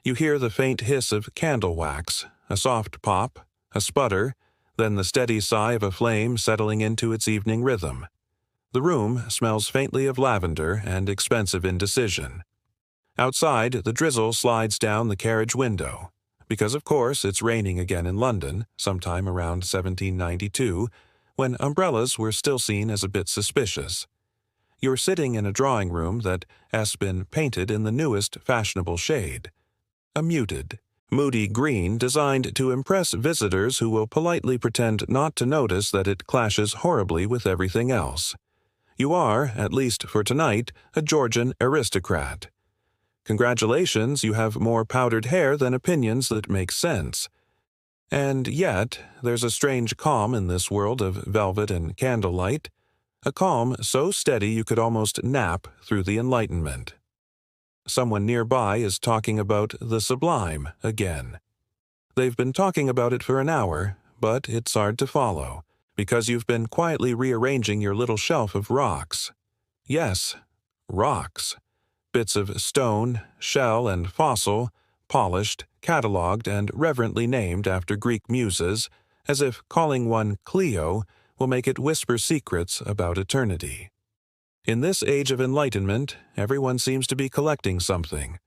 You hear the faint hiss of candle wax, a soft pop, a sputter, then the steady sigh of a flame settling into its evening rhythm. The room smells faintly of lavender and expensive indecision. Outside, the drizzle slides down the carriage window, because of course it's raining again in London, sometime around 1792, when umbrellas were still seen as a bit suspicious. You're sitting in a drawing room that has been painted in the newest fashionable shade, a muted, moody green designed to impress visitors who will politely pretend not to notice that it clashes horribly with everything else. You are, at least for tonight, a Georgian aristocrat. Congratulations, you have more powdered hair than opinions that make sense. And yet, there's a strange calm in this world of velvet and candlelight, a calm so steady you could almost nap through the Enlightenment. Someone nearby is talking about the sublime again. They've been talking about it for an hour, but it's hard to follow, because you've been quietly rearranging your little shelf of rocks. Yes, rocks. Bits of stone, shell, and fossil, polished, catalogued, and reverently named after Greek muses, as if calling one Cleo will make it whisper secrets about eternity. In this age of enlightenment, everyone seems to be collecting something.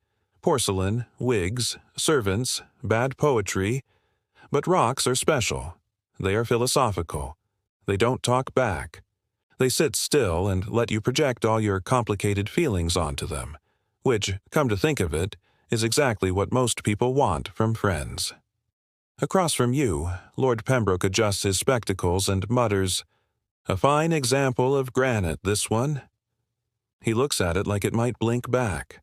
Porcelain, wigs, servants, bad poetry. But rocks are special. They are philosophical. They don't talk back. They sit still and let you project all your complicated feelings onto them, which, come to think of it, is exactly what most people want from friends. Across from you, Lord Pembroke adjusts his spectacles and mutters, "A fine example of granite, this one." He looks at it like it might blink back.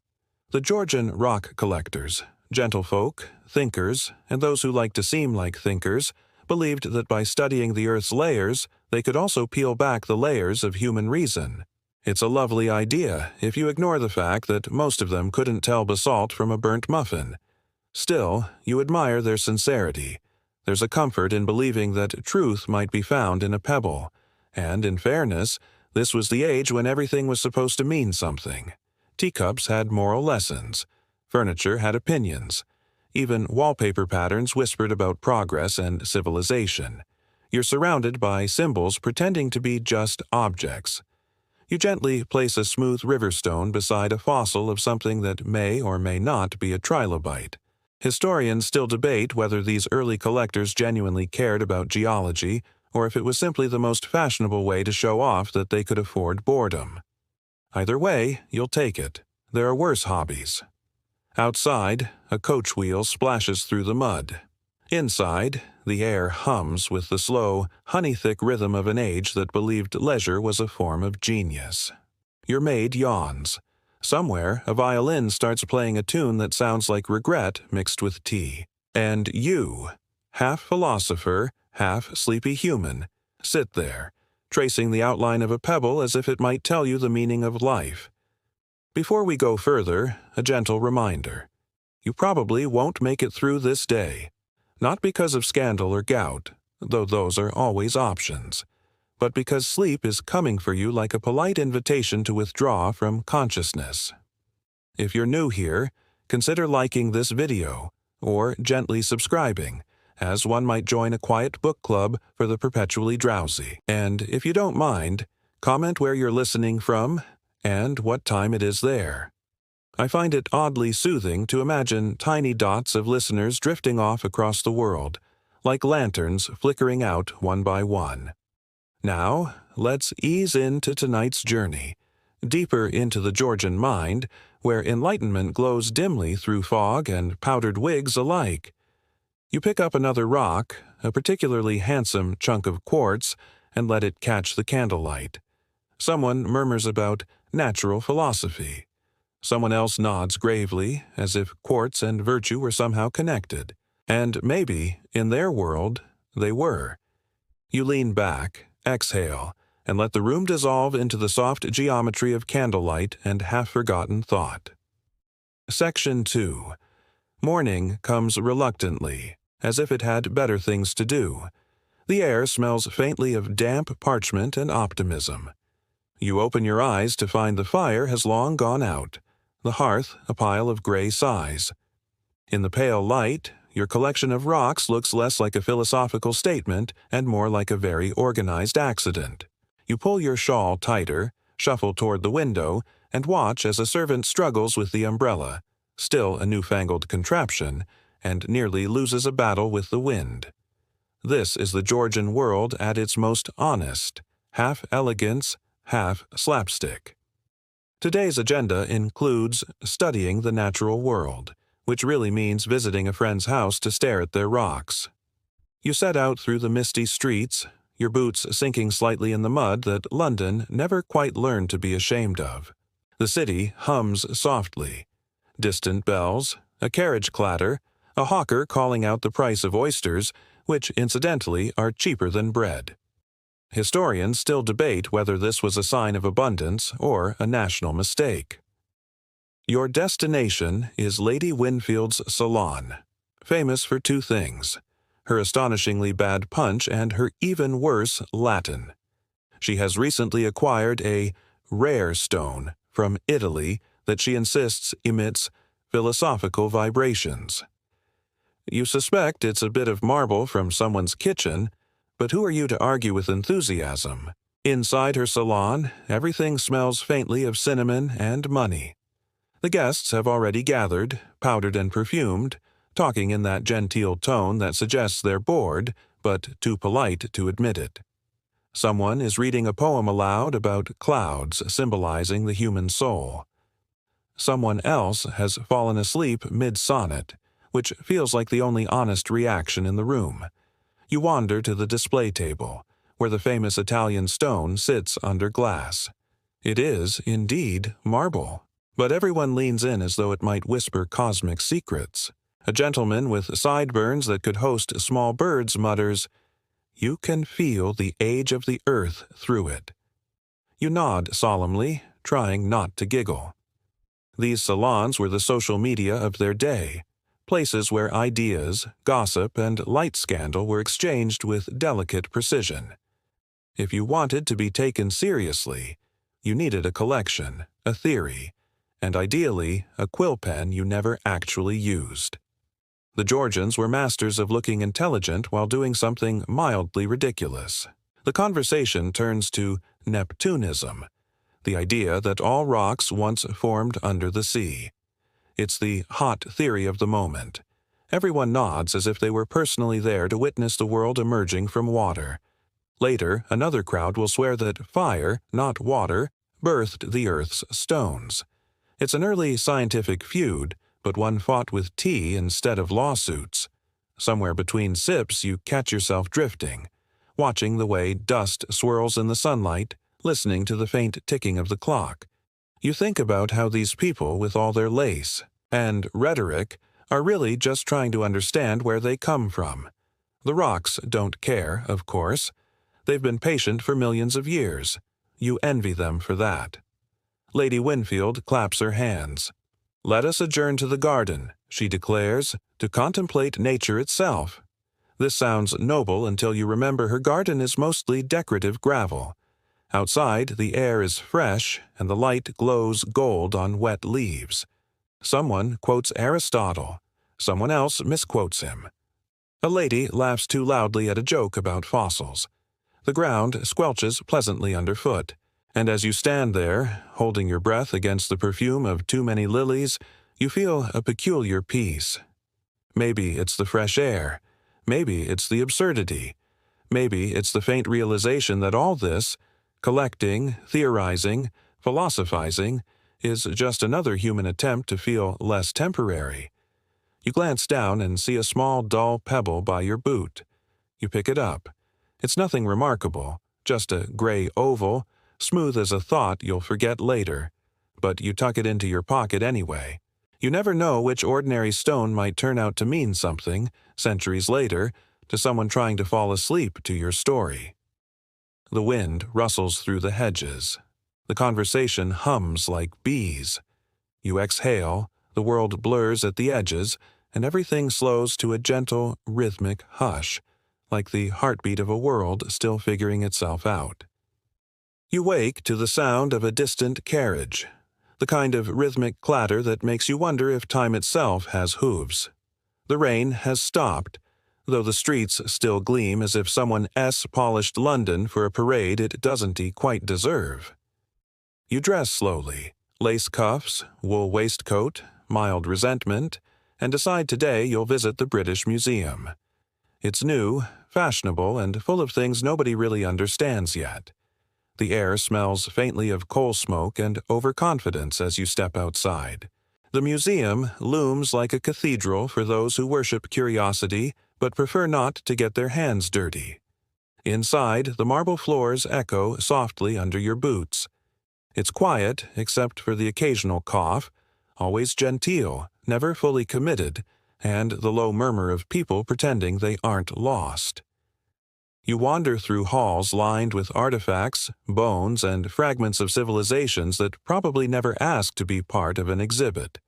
The Georgian rock collectors, gentlefolk, thinkers, and those who like to seem like thinkers, believed that by studying the Earth's layers, they could also peel back the layers of human reason. It's a lovely idea if you ignore the fact that most of them couldn't tell basalt from a burnt muffin. Still, you admire their sincerity. There's a comfort in believing that truth might be found in a pebble, and in fairness, this was the age when everything was supposed to mean something. Teacups had moral lessons. Furniture had opinions. Even wallpaper patterns whispered about progress and civilization. You're surrounded by symbols pretending to be just objects. You gently place a smooth river stone beside a fossil of something that may or may not be a trilobite. Historians still debate whether these early collectors genuinely cared about geology, or if it was simply the most fashionable way to show off that they could afford boredom. Either way, you'll take it. There are worse hobbies. Outside, a coach wheel splashes through the mud. Inside, the air hums with the slow, honey-thick rhythm of an age that believed leisure was a form of genius. Your maid yawns. Somewhere, a violin starts playing a tune that sounds like regret mixed with tea. And you, half philosopher, half sleepy human, sit there, tracing the outline of a pebble as if it might tell you the meaning of life. Before we go further, a gentle reminder. You probably won't make it through this day. Not because of scandal or gout, though those are always options, but because sleep is coming for you like a polite invitation to withdraw from consciousness. If you're new here, consider liking this video, or gently subscribing, as one might join a quiet book club for the perpetually drowsy. And if you don't mind, comment where you're listening from and what time it is there. I find it oddly soothing to imagine tiny dots of listeners drifting off across the world, like lanterns flickering out one by one. Now, let's ease into tonight's journey, deeper into the Georgian mind, where enlightenment glows dimly through fog and powdered wigs alike. You pick up another rock, a particularly handsome chunk of quartz, and let it catch the candlelight. Someone murmurs about natural philosophy. Someone else nods gravely, as if quartz and virtue were somehow connected. And maybe, in their world, they were. You lean back, exhale, and let the room dissolve into the soft geometry of candlelight and half-forgotten thought. Section 2. Morning comes reluctantly, as if it had better things to do. The air smells faintly of damp parchment and optimism. You open your eyes to find the fire has long gone out, the hearth a pile of gray size. In the pale light, your collection of rocks looks less like a philosophical statement and more like a very organized accident. You pull your shawl tighter, shuffle toward the window, and watch as a servant struggles with the umbrella, still a newfangled contraption, and nearly loses a battle with the wind. This is the Georgian world at its most honest, half elegance, half slapstick. Today's agenda includes studying the natural world, which really means visiting a friend's house to stare at their rocks. You set out through the misty streets, your boots sinking slightly in the mud that London never quite learned to be ashamed of. The city hums softly. Distant bells, a carriage clatter, a hawker calling out the price of oysters, which incidentally are cheaper than bread. Historians still debate whether this was a sign of abundance or a national mistake. Your destination is Lady Winfield's salon, famous for two things: her astonishingly bad punch and her even worse Latin. She has recently acquired a rare stone from Italy that she insists emits philosophical vibrations. You suspect it's a bit of marble from someone's kitchen, but who are you to argue with enthusiasm? Inside her salon, everything smells faintly of cinnamon and money. The guests have already gathered, powdered and perfumed, talking in that genteel tone that suggests they're bored, but too polite to admit it. Someone is reading a poem aloud about clouds symbolizing the human soul. Someone else has fallen asleep mid-sonnet, which feels like the only honest reaction in the room. You wander to the display table, where the famous Italian stone sits under glass. It is, indeed, marble, but everyone leans in as though it might whisper cosmic secrets. A gentleman with sideburns that could host small birds mutters, "You can feel the age of the earth through it." You nod solemnly, trying not to giggle. These salons were the social media of their day, places where ideas, gossip, and light scandal were exchanged with delicate precision. If you wanted to be taken seriously, you needed a collection, a theory, and ideally a quill pen you never actually used. The Georgians were masters of looking intelligent while doing something mildly ridiculous. The conversation turns to Neptunism, the idea that all rocks once formed under the sea. It's the hot theory of the moment. Everyone nods as if they were personally there to witness the world emerging from water. Later, another crowd will swear that fire, not water, birthed the Earth's stones. It's an early scientific feud, but one fought with tea instead of lawsuits. Somewhere between sips, you catch yourself drifting, watching the way dust swirls in the sunlight, listening to the faint ticking of the clock. You think about how these people, with all their lace and rhetoric, are really just trying to understand where they come from. The rocks don't care, of course. They've been patient for millions of years. You envy them for that. Lady Winfield claps her hands. "Let us adjourn to the garden," she declares, "to contemplate nature itself." This sounds noble until you remember her garden is mostly decorative gravel. Outside, the air is fresh, and the light glows gold on wet leaves. Someone quotes Aristotle. Someone else misquotes him. A lady laughs too loudly at a joke about fossils. The ground squelches pleasantly underfoot, and as you stand there, holding your breath against the perfume of too many lilies, you feel a peculiar peace. Maybe it's the fresh air. Maybe it's the absurdity. Maybe it's the faint realization that all this, collecting, theorizing, philosophizing, is just another human attempt to feel less temporary. You glance down and see a small, dull pebble by your boot. You pick it up. It's nothing remarkable, just a gray oval, smooth as a thought you'll forget later, but you tuck it into your pocket anyway. You never know which ordinary stone might turn out to mean something, centuries later, to someone trying to fall asleep to your story. The wind rustles through the hedges. The conversation hums like bees. You exhale, the world blurs at the edges, and everything slows to a gentle, rhythmic hush, like the heartbeat of a world still figuring itself out. You wake to the sound of a distant carriage, the kind of rhythmic clatter that makes you wonder if time itself has hooves. The rain has stopped, though the streets still gleam as if someone polished London for a parade it doesn't quite deserve. You dress slowly, lace cuffs, wool waistcoat, mild resentment, and decide today you'll visit the British Museum. It's new, fashionable, and full of things nobody really understands yet. The air smells faintly of coal smoke and overconfidence as you step outside. The museum looms like a cathedral for those who worship curiosity but prefer not to get their hands dirty. Inside, the marble floors echo softly under your boots. It's quiet, except for the occasional cough, always genteel, never fully committed, and the low murmur of people pretending they aren't lost. You wander through halls lined with artifacts, bones, and fragments of civilizations that probably never asked to be part of an exhibit.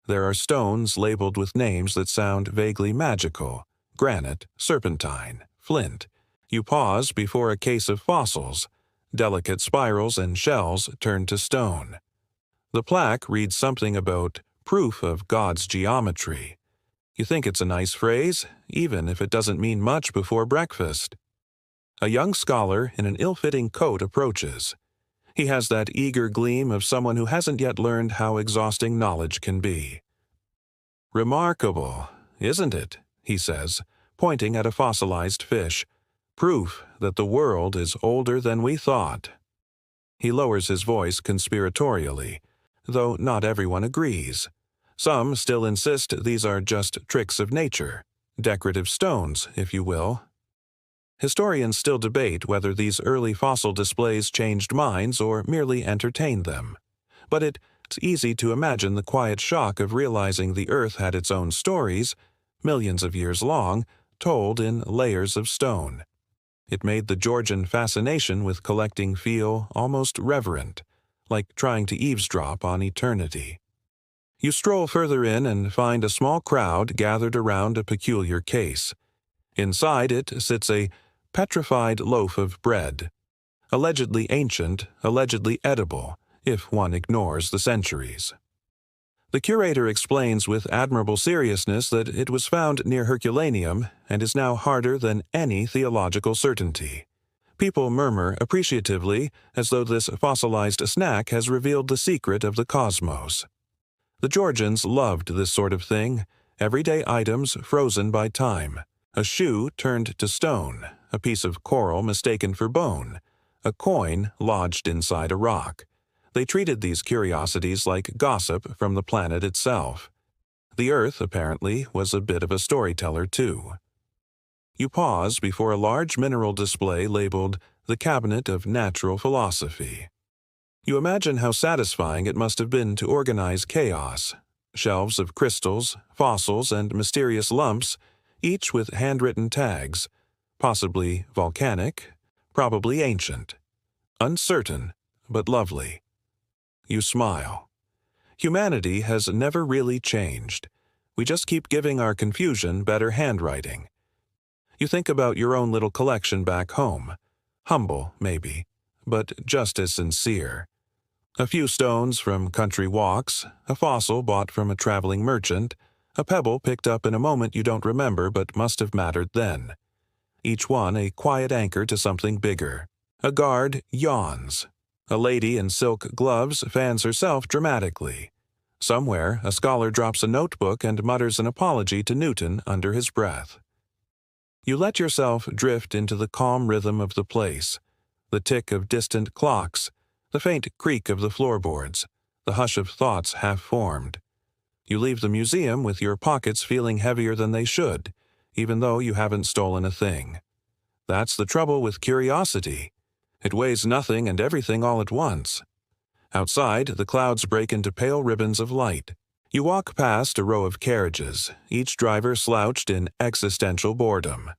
There are stones labeled with names that sound vaguely magical: granite, serpentine, flint. You pause before a case of fossils, delicate spirals and shells turned to stone. The plaque reads something about proof of God's geometry. You think it's a nice phrase, even if it doesn't mean much before breakfast. A young scholar in an ill-fitting coat approaches. He has that eager gleam of someone who hasn't yet learned how exhausting knowledge can be. "Remarkable, isn't it?" he says, pointing at a fossilized fish. "Proof that the world is older than we thought." He lowers his voice conspiratorially, though not everyone agrees. Some still insist these are just tricks of nature, decorative stones, if you will. Historians still debate whether these early fossil displays changed minds or merely entertained them. But it's easy to imagine the quiet shock of realizing the Earth had its own stories, millions of years long, told in layers of stone. It made the Georgian fascination with collecting feel almost reverent, like trying to eavesdrop on eternity. You stroll further in and find a small crowd gathered around a peculiar case. Inside it sits a petrified loaf of bread, allegedly ancient, allegedly edible, if one ignores the centuries. The curator explains with admirable seriousness that it was found near Herculaneum and is now harder than any theological certainty. People murmur appreciatively as though this fossilized snack has revealed the secret of the cosmos. The Georgians loved this sort of thing, everyday items frozen by time. A shoe turned to stone, a piece of coral mistaken for bone, a coin lodged inside a rock. They treated these curiosities like gossip from the planet itself. The Earth, apparently, was a bit of a storyteller, too. You pause before a large mineral display labeled "The Cabinet of Natural Philosophy." You imagine how satisfying it must have been to organize chaos. Shelves of crystals, fossils, and mysterious lumps, each with handwritten tags, possibly volcanic, probably ancient. Uncertain, but lovely. You smile. Humanity has never really changed. We just keep giving our confusion better handwriting. You think about your own little collection back home. Humble, maybe, but just as sincere. A few stones from country walks, a fossil bought from a traveling merchant, a pebble picked up in a moment you don't remember but must have mattered then. Each one a quiet anchor to something bigger. A guard yawns. A lady in silk gloves fans herself dramatically. Somewhere, a scholar drops a notebook and mutters an apology to Newton under his breath. You let yourself drift into the calm rhythm of the place, the tick of distant clocks, the faint creak of the floorboards, the hush of thoughts half-formed. You leave the museum with your pockets feeling heavier than they should, even though you haven't stolen a thing. That's the trouble with curiosity. It weighs nothing and everything all at once. Outside, the clouds break into pale ribbons of light. You walk past a row of carriages, each driver slouched in existential boredom.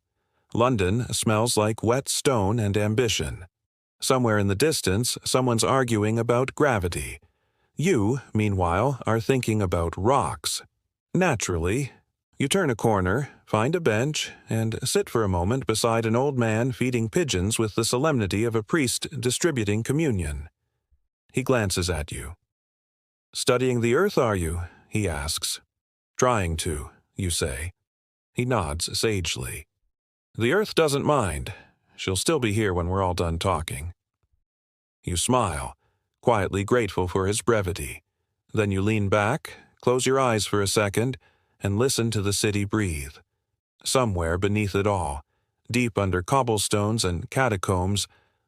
London smells like wet stone and ambition. Somewhere in the distance, someone's arguing about gravity. You, meanwhile, are thinking about rocks. Naturally, you turn a corner, find a bench, and sit for a moment beside an old man feeding pigeons with the solemnity of a priest distributing communion. He glances at you. "Studying the Earth, are you?" he asks. "Trying to," you say. He nods sagely. The Earth doesn't mind. She'll still be here when we're all done talking. You smile, quietly grateful for his brevity. Then you lean back, close your eyes for a second, and listen to the city breathe. Somewhere beneath it all, deep under cobblestones and catacombs,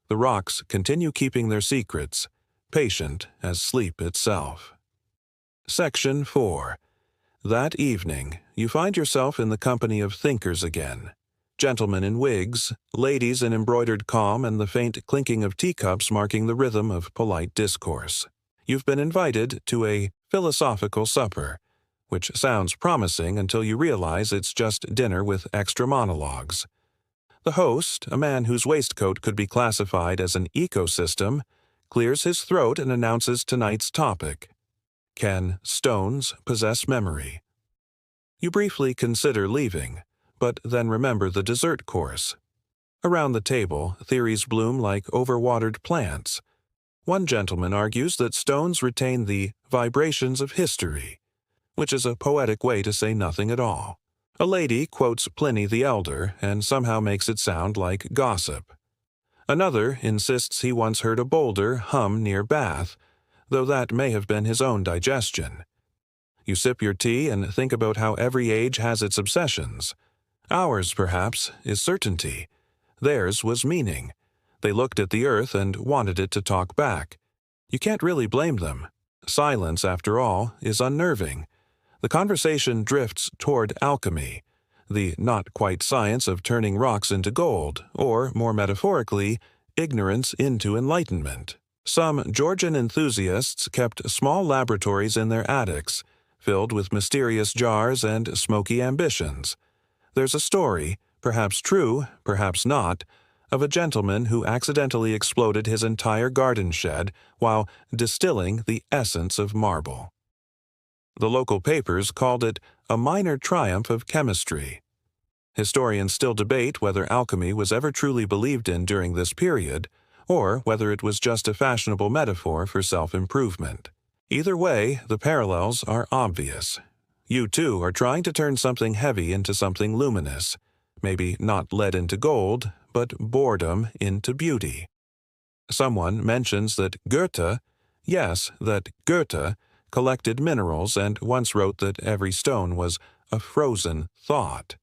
the rocks continue keeping their secrets, patient as sleep itself. Section 4. That evening, you find yourself in the company of thinkers again. Gentlemen in wigs, ladies in embroidered calm, and the faint clinking of teacups marking the rhythm of polite discourse. You've been invited to a philosophical supper, which sounds promising until you realize it's just dinner with extra monologues. The host, a man whose waistcoat could be classified as an ecosystem, clears his throat and announces tonight's topic. Can stones possess memory? You briefly consider leaving, but then remember the dessert course. Around the table, theories bloom like overwatered plants. One gentleman argues that stones retain the vibrations of history, which is a poetic way to say nothing at all. A lady quotes Pliny the Elder and somehow makes it sound like gossip. Another insists he once heard a boulder hum near Bath, though that may have been his own digestion. You sip your tea and think about how every age has its obsessions. Ours, perhaps, is certainty. Theirs was meaning. They looked at the earth and wanted it to talk back. You can't really blame them. Silence, after all, is unnerving. The conversation drifts toward alchemy, the not-quite science of turning rocks into gold, or, more metaphorically, ignorance into enlightenment. Some Georgian enthusiasts kept small laboratories in their attics, filled with mysterious jars and smoky ambitions. There's a story, perhaps true, perhaps not, of a gentleman who accidentally exploded his entire garden shed while distilling the essence of marble. The local papers called it a minor triumph of chemistry. Historians still debate whether alchemy was ever truly believed in during this period, or whether it was just a fashionable metaphor for self-improvement. Either way, the parallels are obvious. You, too, are trying to turn something heavy into something luminous, maybe not lead into gold, but boredom into beauty. Someone mentions that Goethe collected minerals and once wrote that every stone was a frozen thought.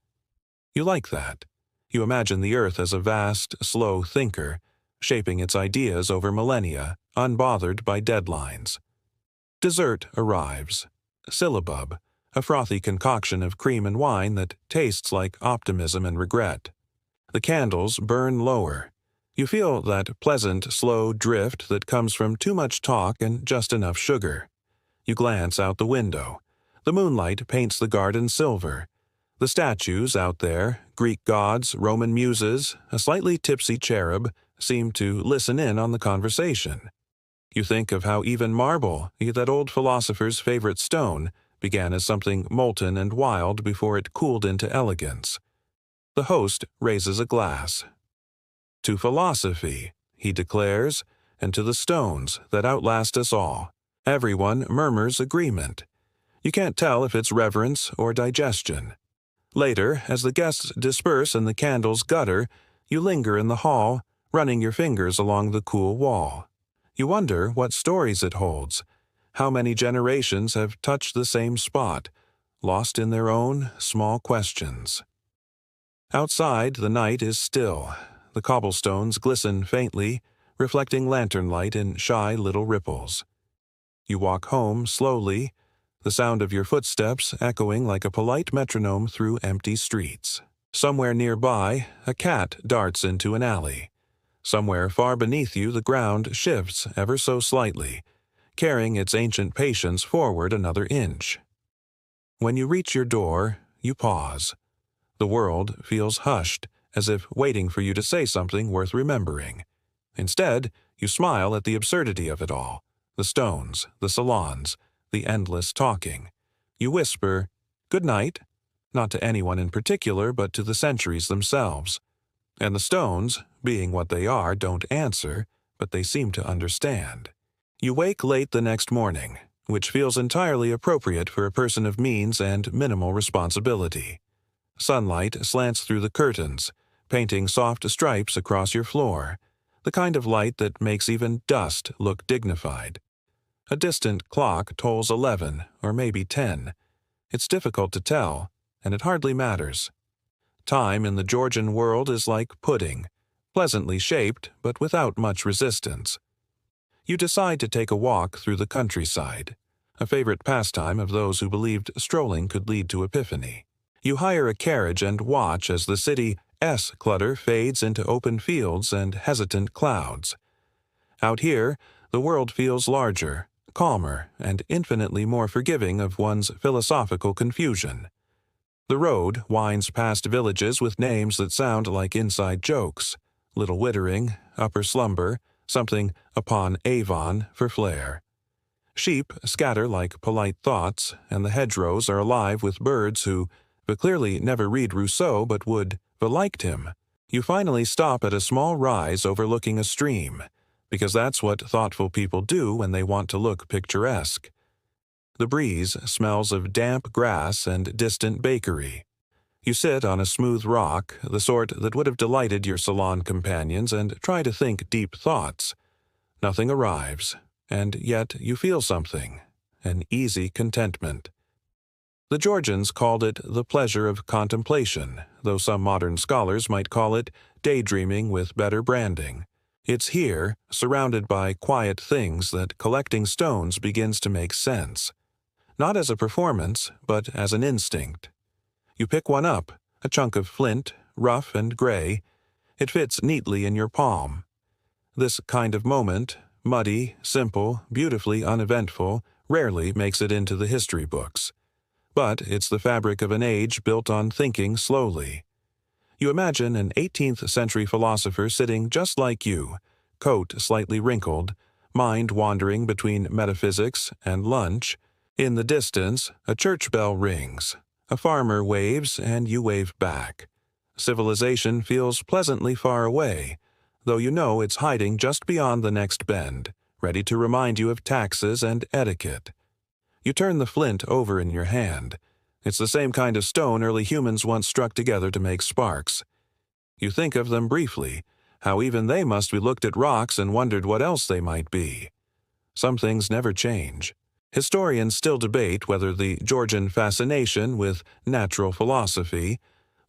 You like that. You imagine the earth as a vast, slow thinker, shaping its ideas over millennia, unbothered by deadlines. Dessert arrives. Syllabub, a frothy concoction of cream and wine that tastes like optimism and regret. The candles burn lower. You feel that pleasant, slow drift that comes from too much talk and just enough sugar. You glance out the window. The moonlight paints the garden silver. The statues out there, Greek gods, Roman muses, a slightly tipsy cherub, seem to listen in on the conversation. You think of how even marble, that old philosopher's favorite stone, began as something molten and wild before it cooled into elegance. The host raises a glass. To philosophy, he declares, and to the stones that outlast us all. Everyone murmurs agreement. You can't tell if it's reverence or digestion. Later, as the guests disperse and the candles gutter, you linger in the hall, running your fingers along the cool wall. You wonder what stories it holds. How many generations have touched the same spot, lost in their own small questions. Outside, the night is still. The cobblestones glisten faintly, reflecting lantern light in shy little ripples. You walk home slowly, the sound of your footsteps echoing like a polite metronome through empty streets. Somewhere nearby, a cat darts into an alley. Somewhere far beneath you, the ground shifts ever so slightly, carrying its ancient patience forward another inch. When you reach your door, you pause. The world feels hushed, as if waiting for you to say something worth remembering. Instead, you smile at the absurdity of it all. The stones, the salons, the endless talking. You whisper, "Good night," not to anyone in particular, but to the centuries themselves. And the stones, being what they are, don't answer, but they seem to understand. You wake late the next morning, which feels entirely appropriate for a person of means and minimal responsibility. Sunlight slants through the curtains, painting soft stripes across your floor, the kind of light that makes even dust look dignified. A distant clock tolls 11 or maybe 10. It's difficult to tell, and it hardly matters. Time in the Georgian world is like pudding, pleasantly shaped but without much resistance. You decide to take a walk through the countryside, a favorite pastime of those who believed strolling could lead to epiphany. You hire a carriage and watch as the city's clutter fades into open fields and hesitant clouds. Out here, the world feels larger, calmer, and infinitely more forgiving of one's philosophical confusion. The road winds past villages with names that sound like inside jokes: Little Wittering, Upper Slumber, something upon Avon for flair. Sheep scatter like polite thoughts, and the hedgerows are alive with birds who clearly never read Rousseau but would have liked him. You finally stop at a small rise overlooking a stream, because that's what thoughtful people do when they want to look picturesque. The breeze smells of damp grass and distant bakery. You sit on a smooth rock, the sort that would have delighted your salon companions, and try to think deep thoughts. Nothing arrives, and yet you feel something, an easy contentment. The Georgians called it the pleasure of contemplation, though some modern scholars might call it daydreaming with better branding. It's here, surrounded by quiet things, that collecting stones begins to make sense. Not as a performance, but as an instinct. You pick one up, a chunk of flint, rough and gray. It fits neatly in your palm. This kind of moment, muddy, simple, beautifully uneventful, rarely makes it into the history books. But it's the fabric of an age built on thinking slowly. You imagine an 18th century philosopher sitting just like you, coat slightly wrinkled, mind wandering between metaphysics and lunch. In the distance, a church bell rings. A farmer waves, and you wave back. Civilization feels pleasantly far away, though you know it's hiding just beyond the next bend, ready to remind you of taxes and etiquette. You turn the flint over in your hand. It's the same kind of stone early humans once struck together to make sparks. You think of them briefly, how even they must have looked at rocks and wondered what else they might be. Some things never change. Historians still debate whether the Georgian fascination with natural philosophy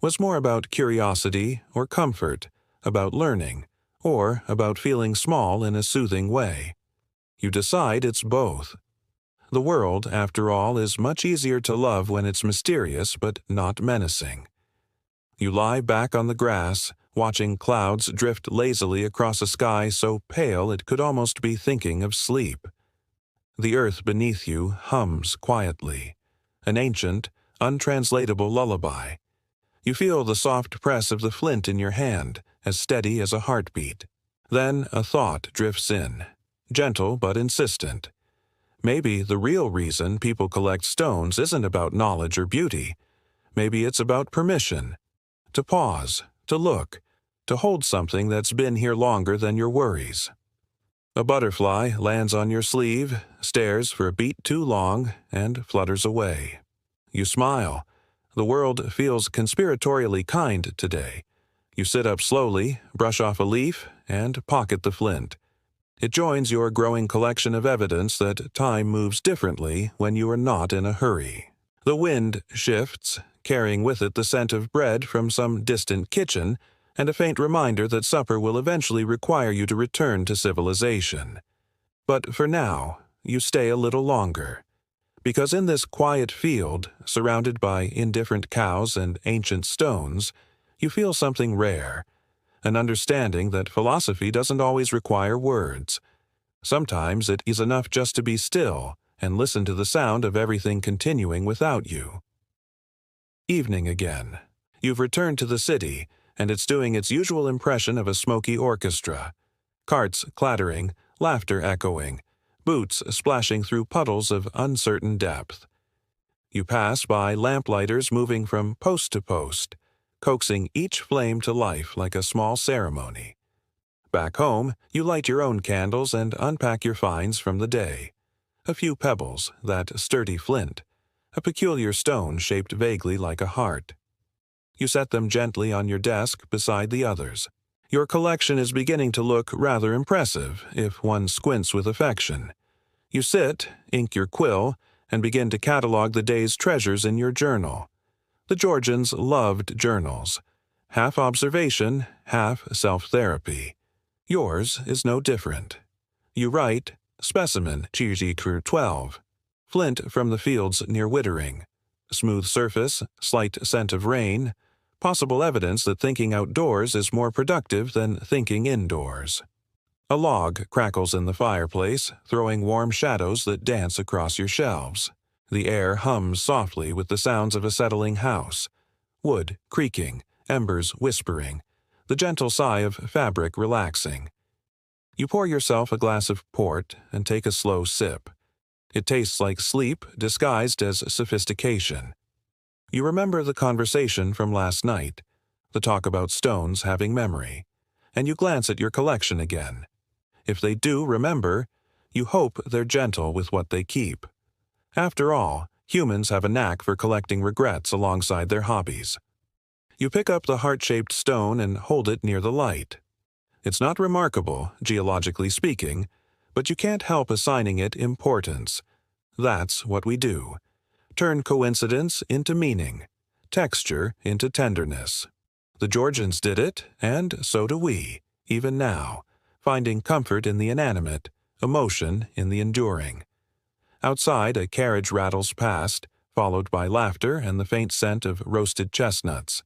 was more about curiosity or comfort, about learning, or about feeling small in a soothing way. You decide it's both. The world, after all, is much easier to love when it's mysterious but not menacing. You lie back on the grass, watching clouds drift lazily across a sky so pale it could almost be thinking of sleep. The earth beneath you hums quietly, an ancient, untranslatable lullaby. You feel the soft press of the flint in your hand, as steady as a heartbeat. Then a thought drifts in, gentle but insistent. Maybe the real reason people collect stones isn't about knowledge or beauty. Maybe it's about permission. To pause, to look, to hold something that's been here longer than your worries. A butterfly lands on your sleeve, stares for a beat too long, and flutters away. You smile. The world feels conspiratorially kind today. You sit up slowly, brush off a leaf, and pocket the flint. It joins your growing collection of evidence that time moves differently when you are not in a hurry. The wind shifts, carrying with it the scent of bread from some distant kitchen, and a faint reminder that supper will eventually require you to return to civilization. But for now, you stay a little longer. Because in this quiet field, surrounded by indifferent cows and ancient stones, you feel something rare. An understanding that philosophy doesn't always require words. Sometimes it is enough just to be still and listen to the sound of everything continuing without you. Evening again. You've returned to the city, and it's doing its usual impression of a smoky orchestra. Carts clattering, laughter echoing, boots splashing through puddles of uncertain depth. You pass by lamplighters moving from post to post, coaxing each flame to life like a small ceremony. Back home, you light your own candles and unpack your finds from the day. a few pebbles, that sturdy flint, a peculiar stone shaped vaguely like a heart. You set them gently on your desk beside the others. Your collection is beginning to look rather impressive if one squints with affection. You sit, ink your quill, and begin to catalog the day's treasures in your journal. The Georgians loved journals. Half observation, half self-therapy. Yours is no different. You write, specimen, Chiricru 12. Flint from the fields near Wittering. Smooth surface, slight scent of rain. Possible evidence that thinking outdoors is more productive than thinking indoors. A log crackles in the fireplace, throwing warm shadows that dance across your shelves. The air hums softly with the sounds of a settling house. Wood creaking, embers whispering, the gentle sigh of fabric relaxing. You pour yourself a glass of port and take a slow sip. It tastes like sleep disguised as sophistication. You remember the conversation from last night, the talk about stones having memory, and you glance at your collection again. If they do remember, you hope they're gentle with what they keep. After all, humans have a knack for collecting regrets alongside their hobbies. You pick up the heart-shaped stone and hold it near the light. It's not remarkable, geologically speaking, but you can't help assigning it importance. That's what we do. Turn coincidence into meaning, texture into tenderness. The Georgians did it, and so do we, even now, finding comfort in the inanimate, emotion in the enduring. Outside, a carriage rattles past, followed by laughter and the faint scent of roasted chestnuts.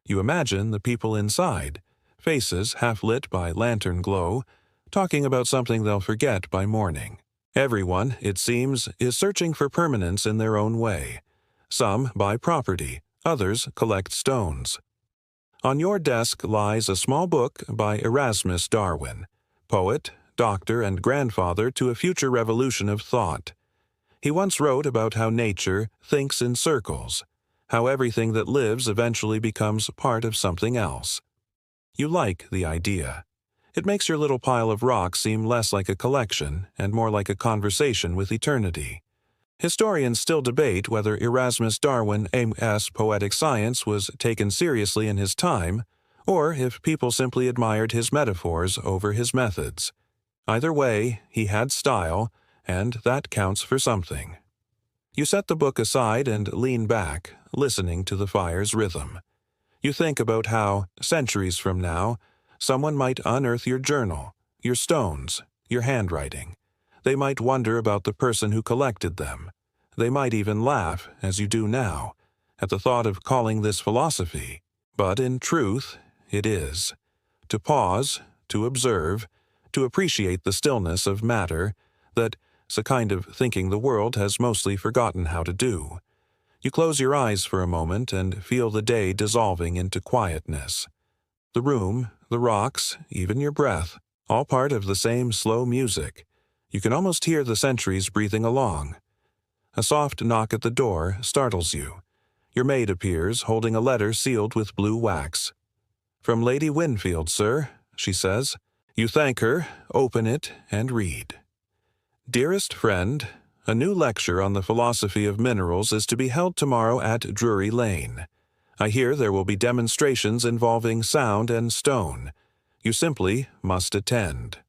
You imagine the people inside, faces half lit by lantern glow, talking about something they'll forget by morning. Everyone, it seems, is searching for permanence in their own way. Some buy property, others collect stones. On your desk lies a small book by Erasmus Darwin, poet, doctor, and grandfather to a future revolution of thought. He once wrote about how nature thinks in circles, how everything that lives eventually becomes part of something else. You like the idea. It makes your little pile of rocks seem less like a collection and more like a conversation with eternity. Historians still debate whether Erasmus Darwin's poetic science was taken seriously in his time, or if people simply admired his metaphors over his methods. Either way, he had style, and that counts for something. You set the book aside and lean back, listening to the fire's rhythm. You think about how, centuries from now, someone might unearth your journal, your stones, your handwriting. They might wonder about the person who collected them. They might even laugh, as you do now, at the thought of calling this philosophy. But in truth, it is. To pause, to observe, to appreciate the stillness of matter, that's a kind of thinking the world has mostly forgotten how to do. You close your eyes for a moment and feel the day dissolving into quietness. The room, the rocks, even your breath, all part of the same slow music. You can almost hear the centuries breathing along. A soft knock at the door startles you. Your maid appears, holding a letter sealed with blue wax. "From Lady Winfield, sir," she says. You thank her, open it, and read. "Dearest friend, a new lecture on the philosophy of minerals is to be held tomorrow at Drury Lane. I hear there will be demonstrations involving sound and stone. You simply must attend."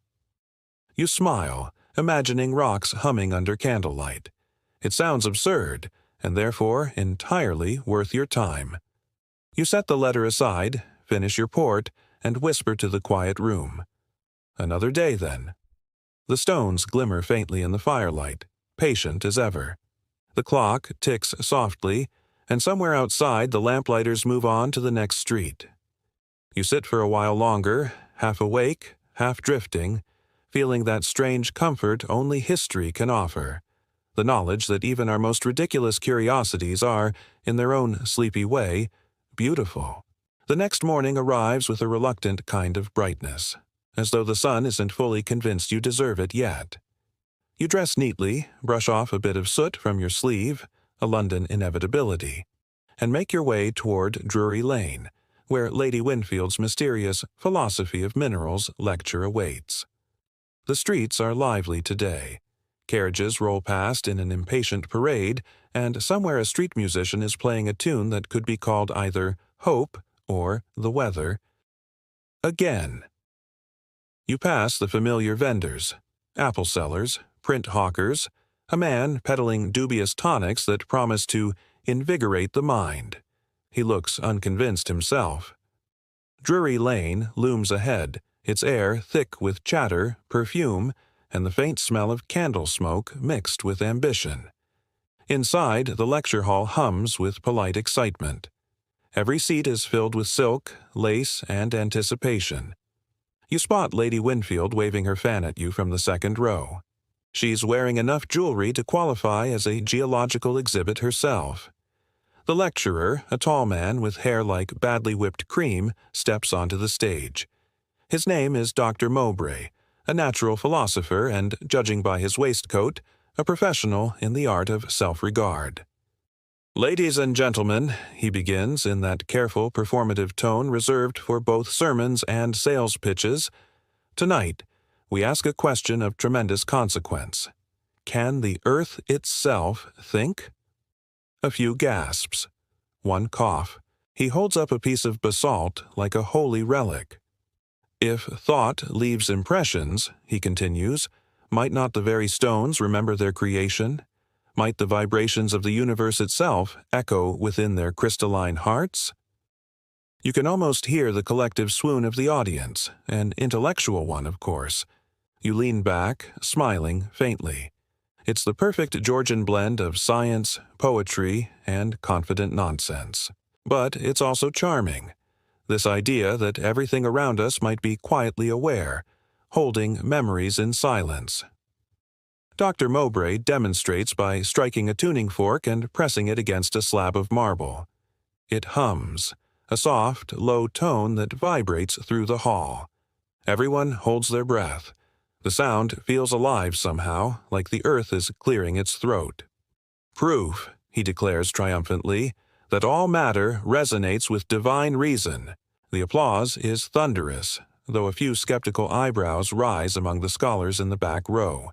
You smile, imagining rocks humming under candlelight. It sounds absurd, and therefore entirely worth your time. You set the letter aside, finish your port, and whisper to the quiet room. Another day, then. The stones glimmer faintly in the firelight, patient as ever. The clock ticks softly, and somewhere outside the lamplighters move on to the next street. You sit for a while longer, half awake, half drifting, feeling that strange comfort only history can offer, the knowledge that even our most ridiculous curiosities are, in their own sleepy way, beautiful. The next morning arrives with a reluctant kind of brightness, as though the sun isn't fully convinced you deserve it yet. You dress neatly, brush off a bit of soot from your sleeve, a London inevitability, and make your way toward Drury Lane, where Lady Winfield's mysterious Philosophy of Minerals lecture awaits. The streets are lively today. Carriages roll past in an impatient parade, and somewhere a street musician is playing a tune that could be called either Hope or The Weather. Again. You pass the familiar vendors, apple sellers, print hawkers, a man peddling dubious tonics that promise to invigorate the mind. He looks unconvinced himself. Drury Lane looms ahead, its air thick with chatter, perfume, and the faint smell of candle smoke mixed with ambition. Inside, the lecture hall hums with polite excitement. Every seat is filled with silk, lace, and anticipation. You spot Lady Winfield waving her fan at you from the second row. She's wearing enough jewelry to qualify as a geological exhibit herself. The lecturer, a tall man with hair like badly whipped cream, steps onto the stage. His name is Dr. Mowbray, a natural philosopher and, judging by his waistcoat, a professional in the art of self-regard. "Ladies and gentlemen," he begins in that careful, performative tone reserved for both sermons and sales pitches, "tonight we ask a question of tremendous consequence. Can the earth itself think?" A few gasps. One cough. He holds up a piece of basalt like a holy relic. "If thought leaves impressions," he continues, "might not the very stones remember their creation? Might the vibrations of the universe itself echo within their crystalline hearts?" You can almost hear the collective swoon of the audience, an intellectual one, of course. You lean back, smiling faintly. It's the perfect Georgian blend of science, poetry, and confident nonsense. But it's also charming. This idea that everything around us might be quietly aware, holding memories in silence. Dr. Mowbray demonstrates by striking a tuning fork and pressing it against a slab of marble. It hums, a soft, low tone that vibrates through the hall. Everyone holds their breath. The sound feels alive somehow, like the earth is clearing its throat. "Proof," he declares triumphantly, "that all matter resonates with divine reason." The applause is thunderous, though a few skeptical eyebrows rise among the scholars in the back row.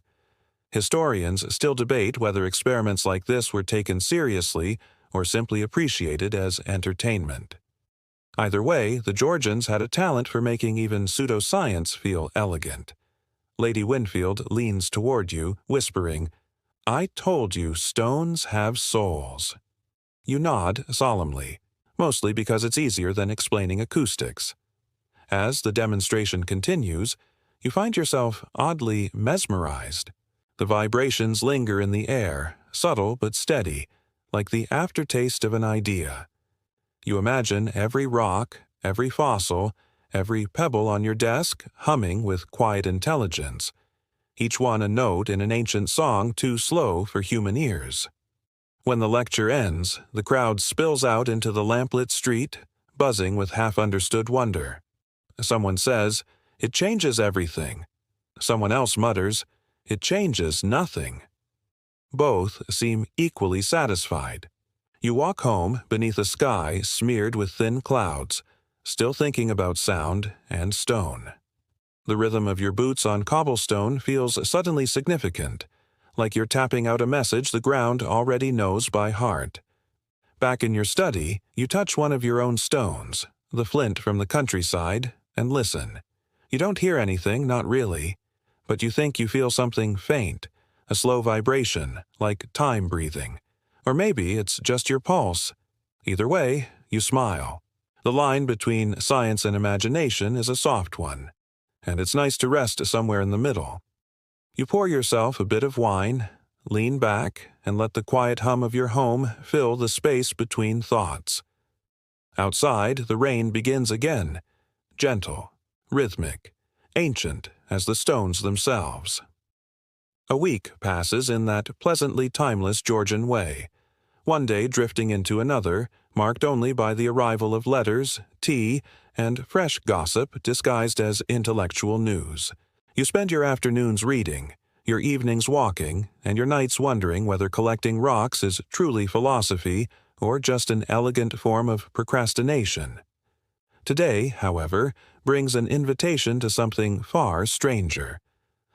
Historians still debate whether experiments like this were taken seriously or simply appreciated as entertainment. Either way, the Georgians had a talent for making even pseudoscience feel elegant. Lady Winfield leans toward you, whispering, "I told you stones have souls." You nod solemnly, mostly because it's easier than explaining acoustics. As the demonstration continues, you find yourself oddly mesmerized. The vibrations linger in the air, subtle but steady, like the aftertaste of an idea. You imagine every rock, every fossil, every pebble on your desk humming with quiet intelligence, each one a note in an ancient song too slow for human ears. When the lecture ends, the crowd spills out into the lamplit street, buzzing with half-understood wonder. Someone says, "It changes everything." Someone else mutters, "It changes nothing." Both seem equally satisfied. You walk home beneath a sky smeared with thin clouds, still thinking about sound and stone. The rhythm of your boots on cobblestone feels suddenly significant, like you're tapping out a message the ground already knows by heart. Back in your study, you touch one of your own stones, the flint from the countryside, and listen. You don't hear anything, not really, but you think you feel something faint, a slow vibration, like time breathing. Or maybe it's just your pulse. Either way, you smile. The line between science and imagination is a soft one, and it's nice to rest somewhere in the middle. You pour yourself a bit of wine, lean back, and let the quiet hum of your home fill the space between thoughts. Outside, the rain begins again, gentle, rhythmic, ancient as the stones themselves. A week passes in that pleasantly timeless Georgian way, one day drifting into another, marked only by the arrival of letters, tea, and fresh gossip disguised as intellectual news. You spend your afternoons reading, your evenings walking, and your nights wondering whether collecting rocks is truly philosophy or just an elegant form of procrastination. Today, however, brings an invitation to something far stranger.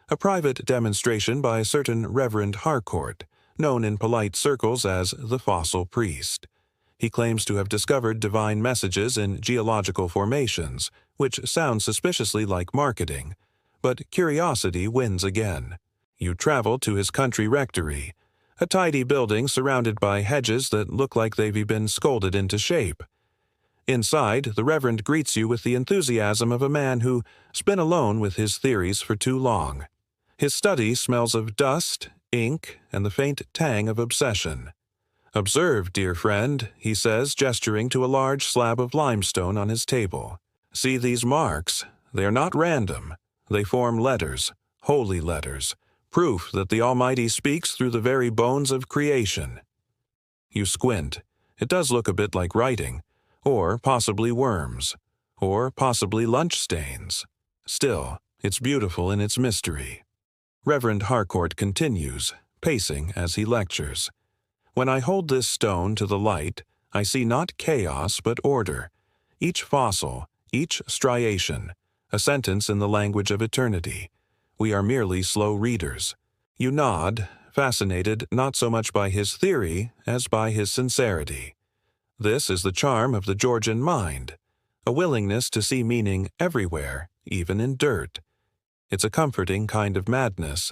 a private demonstration by a certain Reverend Harcourt, known in polite circles as the Fossil Priest. He claims to have discovered divine messages in geological formations, which sounds suspiciously like marketing. But curiosity wins again. You travel to his country rectory, a tidy building surrounded by hedges that look like they've been scolded into shape. Inside, the Reverend greets you with the enthusiasm of a man who's been alone with his theories for too long. His study smells of dust, ink, and the faint tang of obsession. "Observe, dear friend," he says, gesturing to a large slab of limestone on his table. "See these marks? They are not random. They form letters, holy letters, proof that the Almighty speaks through the very bones of creation." You squint. It does look a bit like writing, or possibly worms, or possibly lunch stains. Still, it's beautiful in its mystery. Reverend Harcourt continues, pacing as he lectures. "When I hold this stone to the light, I see not chaos but order. Each fossil, each striation, a sentence in the language of eternity. We are merely slow readers." You nod, fascinated not so much by his theory as by his sincerity. This is the charm of the Georgian mind, a willingness to see meaning everywhere, even in dirt. It's a comforting kind of madness,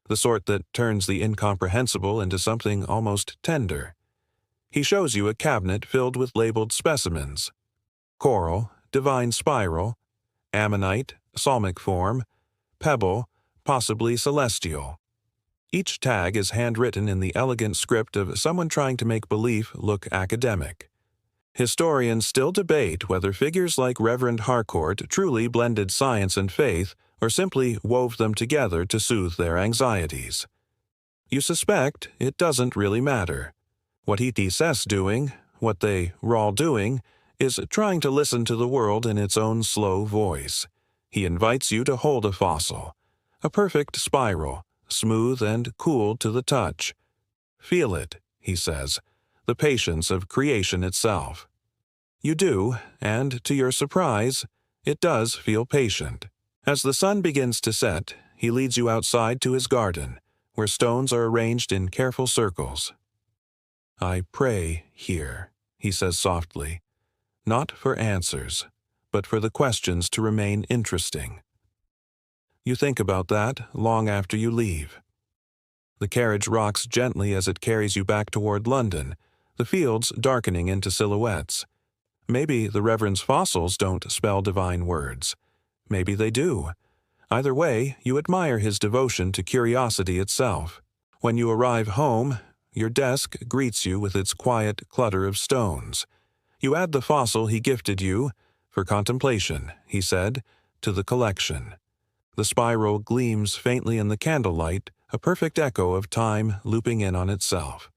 the sort that turns the incomprehensible into something almost tender. He shows you a cabinet filled with labeled specimens: coral, divine spiral, ammonite, psalmic form, pebble, possibly celestial. Each tag is handwritten in the elegant script of someone trying to make belief look academic. Historians still debate whether figures like Reverend Harcourt truly blended science and faith or simply wove them together to soothe their anxieties. You suspect it doesn't really matter. What he's doing, what they were all doing, is trying to listen to the world in its own slow voice. He invites you to hold a fossil, a perfect spiral, smooth and cool to the touch. "Feel it," he says, "the patience of creation itself." You do, and to your surprise, it does feel patient. As the sun begins to set, he leads you outside to his garden, where stones are arranged in careful circles. "I pray here," he says softly, "not for answers, but for the questions to remain interesting." You think about that long after you leave. The carriage rocks gently as it carries you back toward London, the fields darkening into silhouettes. Maybe the Reverend's fossils don't spell divine words. Maybe they do. Either way, you admire his devotion to curiosity itself. When you arrive home, your desk greets you with its quiet clutter of stones. You add the fossil he gifted you, for contemplation, he said, to the collection. The spiral gleams faintly in the candlelight, a perfect echo of time looping in on itself.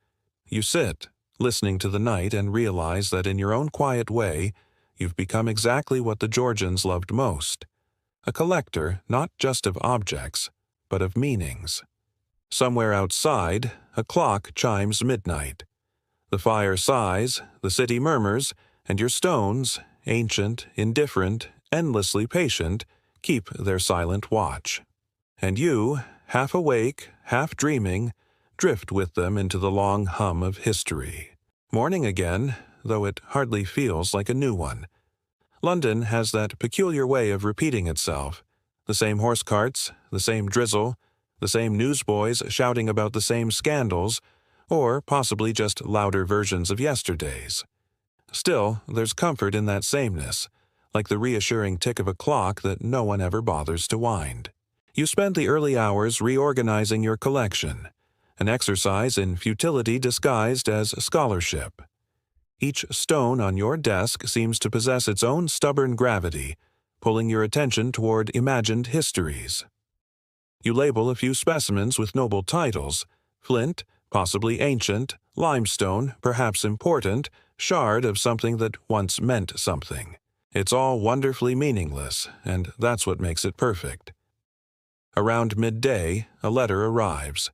You sit, listening to the night, and realize that in your own quiet way, you've become exactly what the Georgians loved most: a collector not just of objects, but of meanings. Somewhere outside, a clock chimes midnight. The fire sighs, the city murmurs, and your stones, ancient, indifferent, endlessly patient, keep their silent watch. And you, half awake, half dreaming, drift with them into the long hum of history. Morning again, though it hardly feels like a new one. London has that peculiar way of repeating itself. The same horse carts, the same drizzle, the same newsboys shouting about the same scandals, or possibly just louder versions of yesterday's. Still, there's comfort in that sameness, like the reassuring tick of a clock that no one ever bothers to wind. You spend the early hours reorganizing your collection, an exercise in futility disguised as scholarship. Each stone on your desk seems to possess its own stubborn gravity, pulling your attention toward imagined histories. You label a few specimens with noble titles: flint, possibly ancient; limestone, perhaps important; shard of something that once meant something. It's all wonderfully meaningless, and that's what makes it perfect. Around midday, a letter arrives.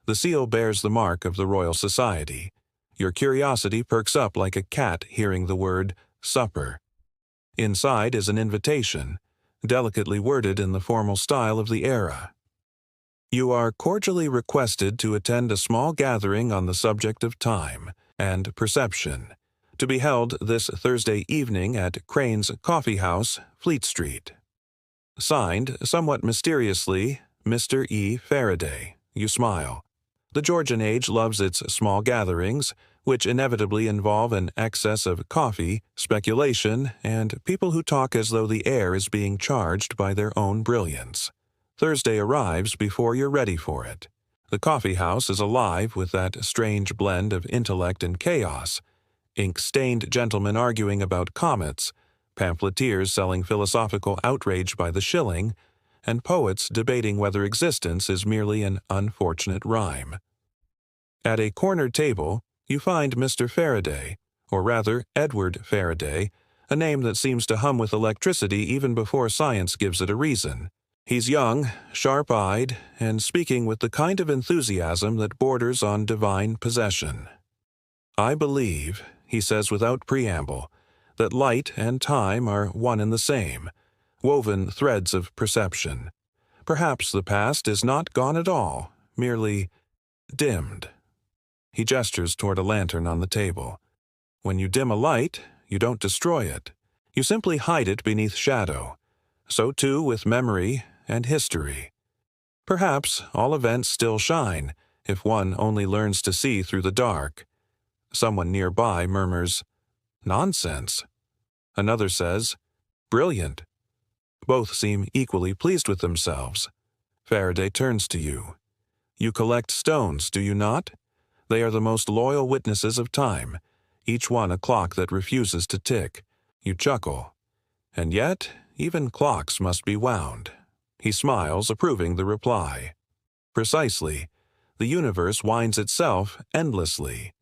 The seal bears the mark of the Royal Society. Your curiosity perks up like a cat hearing the word supper. Inside is an invitation, delicately worded in the formal style of the era. You are cordially requested to attend a small gathering on the subject of time and perception, to be held this Thursday evening at Crane's Coffee House, Fleet Street. Signed, somewhat mysteriously, Mr. E. Faraday. You smile. The Georgian age loves its small gatherings, which inevitably involve an excess of coffee, speculation, and people who talk as though the air is being charged by their own brilliance. Thursday arrives before you're ready for it. The coffee house is alive with that strange blend of intellect and chaos. Ink-stained gentlemen arguing about comets, pamphleteers selling philosophical outrage by the shilling, and poets debating whether existence is merely an unfortunate rhyme. At a corner table, you find Mr. Faraday, or rather Edward Faraday, a name that seems to hum with electricity even before science gives it a reason. He's young, sharp-eyed, and speaking with the kind of enthusiasm that borders on divine possession. "I believe," he says without preamble, "that light and time are one and the same, woven threads of perception. Perhaps the past is not gone at all, merely dimmed." He gestures toward a lantern on the table. When you dim a light, you don't destroy it. You simply hide it beneath shadow. So too with memory and history. Perhaps all events still shine, if one only learns to see through the dark. Someone nearby murmurs, "Nonsense." Another says, "Brilliant." Both seem equally pleased with themselves. Faraday turns to you. "You collect stones, do you not? They are the most loyal witnesses of time, each one a clock that refuses to tick." You chuckle. "And yet, even clocks must be wound." He smiles, approving the reply. "Precisely. The universe winds itself endlessly."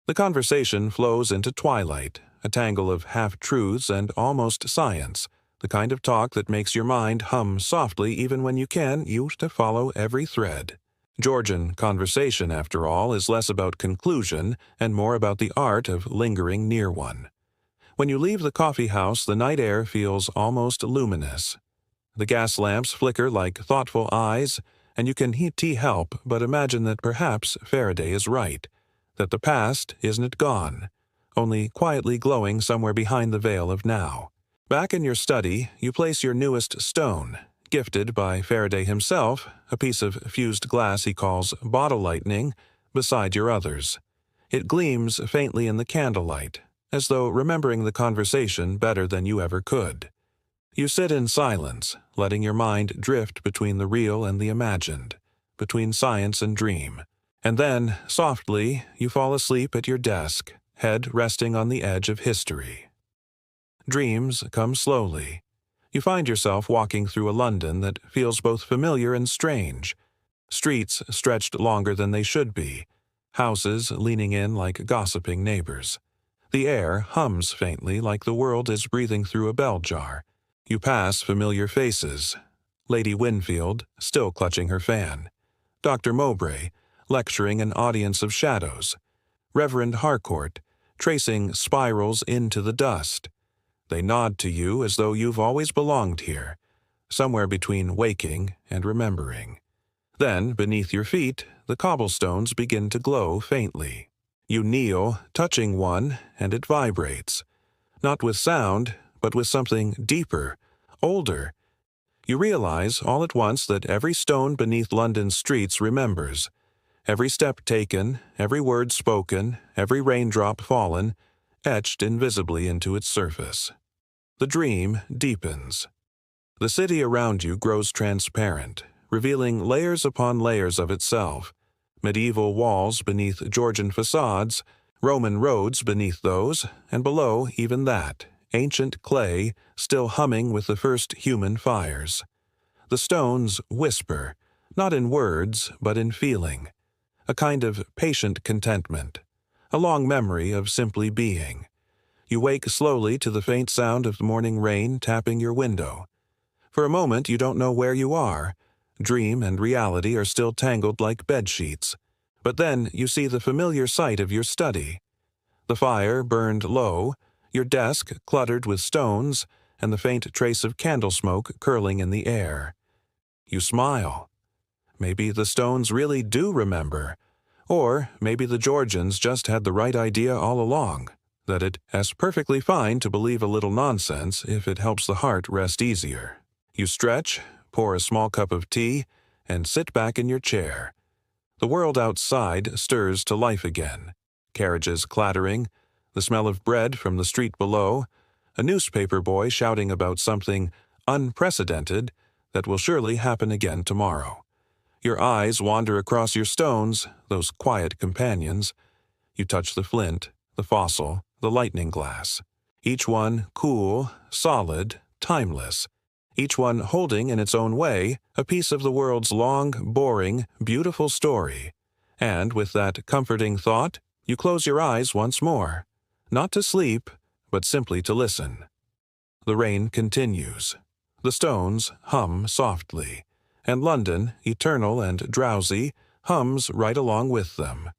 The conversation flows into twilight, a tangle of half-truths and almost science, the kind of talk that makes your mind hum softly even when you can use to follow every thread. Georgian conversation, after all, is less about conclusion and more about the art of lingering near one. When you leave the coffee house, the night air feels almost luminous. The gas lamps flicker like thoughtful eyes, and you can help but imagine that perhaps Faraday is right, that the past isn't gone, only quietly glowing somewhere behind the veil of now. Back in your study, you place your newest stone, gifted by Faraday himself, a piece of fused glass he calls bottle lightning, beside your others. It gleams faintly in the candlelight, as though remembering the conversation better than you ever could. You sit in silence, letting your mind drift between the real and the imagined, between science and dream. And then, softly, you fall asleep at your desk, head resting on the edge of history. Dreams come slowly. You find yourself walking through a London that feels both familiar and strange. Streets stretched longer than they should be, houses leaning in like gossiping neighbors. The air hums faintly like the world is breathing through a bell jar. You pass familiar faces. Lady Winfield, still clutching her fan. Dr. Mowbray, lecturing an audience of shadows. Reverend Harcourt, tracing spirals into the dust. They nod to you as though you've always belonged here, somewhere between waking and remembering. Then, beneath your feet, the cobblestones begin to glow faintly. You kneel, touching one, and it vibrates. Not with sound, but with something deeper, older. You realize all at once that every stone beneath London's streets remembers. Every step taken, every word spoken, every raindrop fallen, etched invisibly into its surface. The dream deepens. The city around you grows transparent, revealing layers upon layers of itself. Medieval walls beneath Georgian facades, Roman roads beneath those, and below even that, ancient clay still humming with the first human fires. The stones whisper, not in words, but in feeling. A kind of patient contentment, a long memory of simply being. You wake slowly to the faint sound of morning rain tapping your window. For a moment you don't know where you are. Dream and reality are still tangled like bedsheets. But then you see the familiar sight of your study. The fire burned low, your desk cluttered with stones, and the faint trace of candle smoke curling in the air. You smile. maybe the stones really do remember. Or maybe the Georgians just had the right idea all along, that it's perfectly fine to believe a little nonsense if it helps the heart rest easier. You stretch, pour a small cup of tea, and sit back in your chair. The world outside stirs to life again. Carriages clattering, the smell of bread from the street below, a newspaper boy shouting about something unprecedented that will surely happen again tomorrow. Your eyes wander across your stones, those quiet companions. You touch the flint, the fossil, the lightning glass. Each one cool, solid, timeless. Each one holding in its own way a piece of the world's long, boring, beautiful story. And with that comforting thought, you close your eyes once more. Not to sleep, but simply to listen. The rain continues. The stones hum softly, and London, eternal and drowsy, hums right along with them.